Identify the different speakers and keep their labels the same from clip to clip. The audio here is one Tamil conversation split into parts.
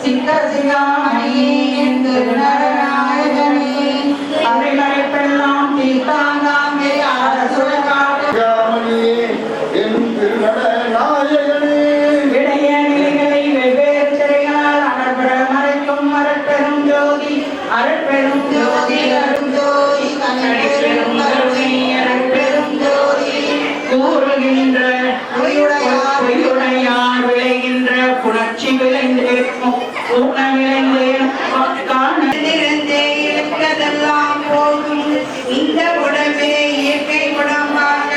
Speaker 1: சிகாமணியின் திருநரநாயகனே அரைமறைப்பெல்லாம் தீர்த்தாங்காங்கே அரசுர காட்டு என் திருநரநாயகனே விடைய நிலைகளை வெவ்வேறு சிறைகளால் அடர்பட மறைக்கும் அரட்பெரும் ஜோதி அரட்பெரும் ஜோதி அருஞ்சோதி கனப்பெரும் கருணை அரட்பெரும் ஜோதி கூறுகின்ற பொய்யுடையார் விளைகின்ற புணர்ச்சி விளைந்து இருக்கதெல்லாம் போகும் இந்த உடம்பே இயற்கை உடம்பாக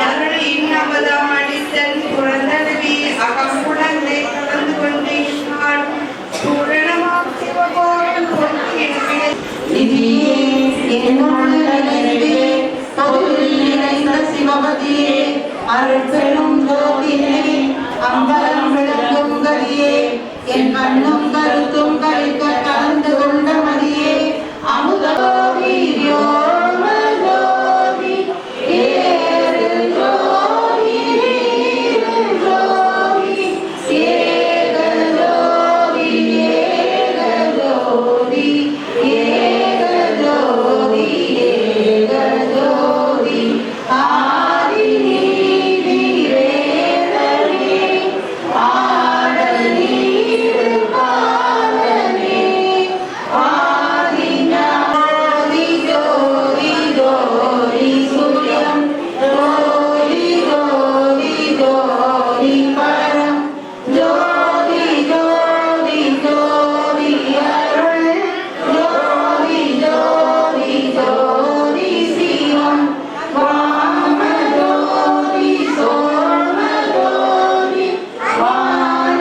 Speaker 1: அருள் இன்னமதம் அடித்தன் குழந்தனவி அகம் குழந்தை கலந்து கொண்டிருந்தாள் பூரணமாம் சிவகோவில் சிவபதியே அருட்பெரும் ஜோதியே அம்பலம் விளக்கும் கதியே என் கண்ணும் கருத்தும் கழிக்க கலந்து கொண்ட மதியே அமுதோவி யோமஜோதி ஏறு ஜோதி ஜோதி ஏக ஜோதி ஏக ஜோதி ஏக ஜோதி ஏக ஜோதி ஆதி நீதி வேதனே ஆடல் நீடு பாலனே ஆதி ஞாதி ஜோதி ஜோதி சூரியம் ஜோதி ஜோதி ஜோதி பரம் ஜோதி ஜோதி ஜோதி அருள் ஜோதி ஜோதி ஜோதி சிவம் வாம ஜோதி சோம ஜோதி வான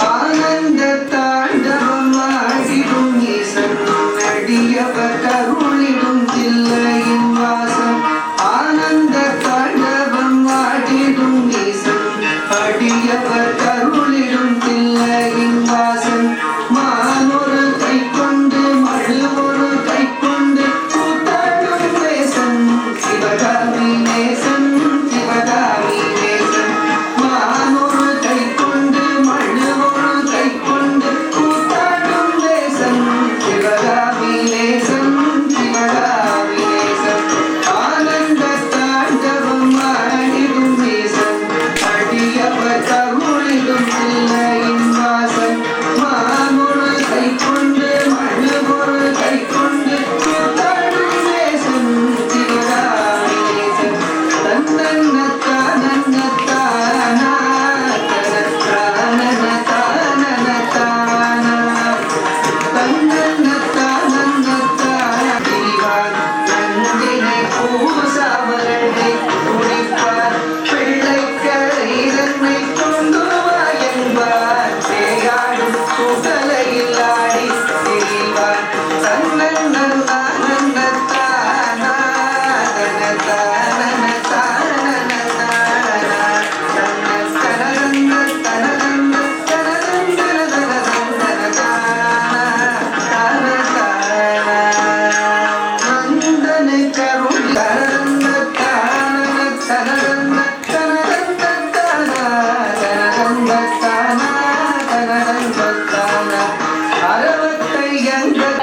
Speaker 2: ஆனந்த தாண்டவம் ஆடிடும் ஈசன் அடியவர் கருளிடும் தில்லையின் வாசம் ஆனந்த தாண்டவம் ஆடிடும் ஈசன் அடியவர் கருளிடும் தில்லையின் வாசன் மானொரு கை கொண்டு மழு ஒரு கை கொண்டு கூத்தாடும் நேசன் சிவகாமி நேசன் சிவகாமி நேசன் மானொரு கை கொண்டு மழு ஒரு கை கொண்டு கூத்தாடும் நேசன் சிவகாமி நேசன் சிவகாமி நேசன் ஆனந்த தாண்டவம் ஆடிடும் நேசன் அடியவர் கருளிடும் தில்லையின் வாசன் மானொரு கை கொண்டு மழு ஒரு கை கொண்டு கூத்தாடும் நேசன் சிவகாமி நேசன் தன்னன்னத்தானன்னத்தானா தனத்தானனத்தானனத்தானா தன்னன்னத்தானன்னத்தான திரிவான் நந்தினை பூசாமரனை குடிப்பார் பிள்ளைக்கரை கொண்டு வா என்பார் தேயாடும் சுகலையில் ஆடி திரிவான் தன்னன்னத்தானன்னத்தானா அறவத்தை எங்கள்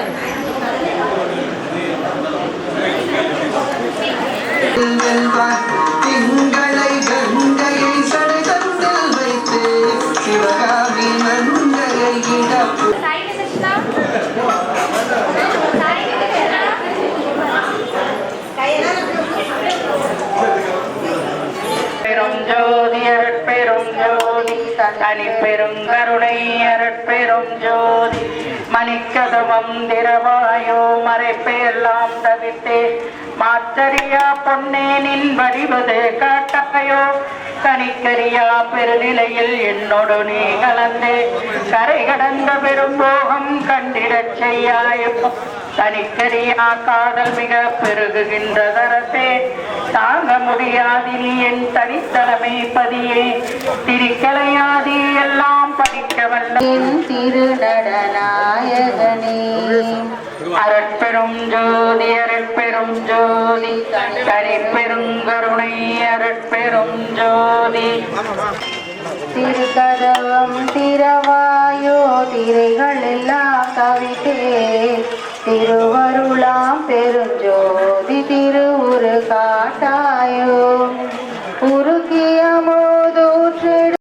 Speaker 2: திங்களை கங்கையை சடைதந்தில் வைத்து சிவகாமி மங்கையை இடப்பு
Speaker 1: பெரும் ஜோதி அருட்பெரும் ஜோதி தனிப்பெரும் கருணை அருட்பெரும் ஜோதி மணிக்கதவம் திரவாயோ மறைப்பெல்லாம் தவிர்த்தே மாத்தரியா பொன்னேனின் வடிவது காட்டாயோ கனிக்கரியா பெருநிலையில் என்னோடு நீ கலந்து கரை கடந்த பெரும்போகம் கண்டிடச் செய்யாயோ தனிக்கரியா காதல் மிக பெருகுகின்ற தரத்தே தாங்க முடியாதினி என் தனித்தலைமை பதியே திரிக்கலையாதி எல்லாம் படிக்க வல்ல
Speaker 3: திருநடநாயகனே
Speaker 1: அருட்பெரும் ஜோதி அருட்பெரும் ஜோதி தனிப்பெருங்கருணை அருட்பெரும் ஜோதி.
Speaker 3: திருக்கதவம் திரவாயோ திரைகள் எல்லாம் கவிதே திருவருளாம் பெருஞ்சோதி திருவுரு காட்டாயோ.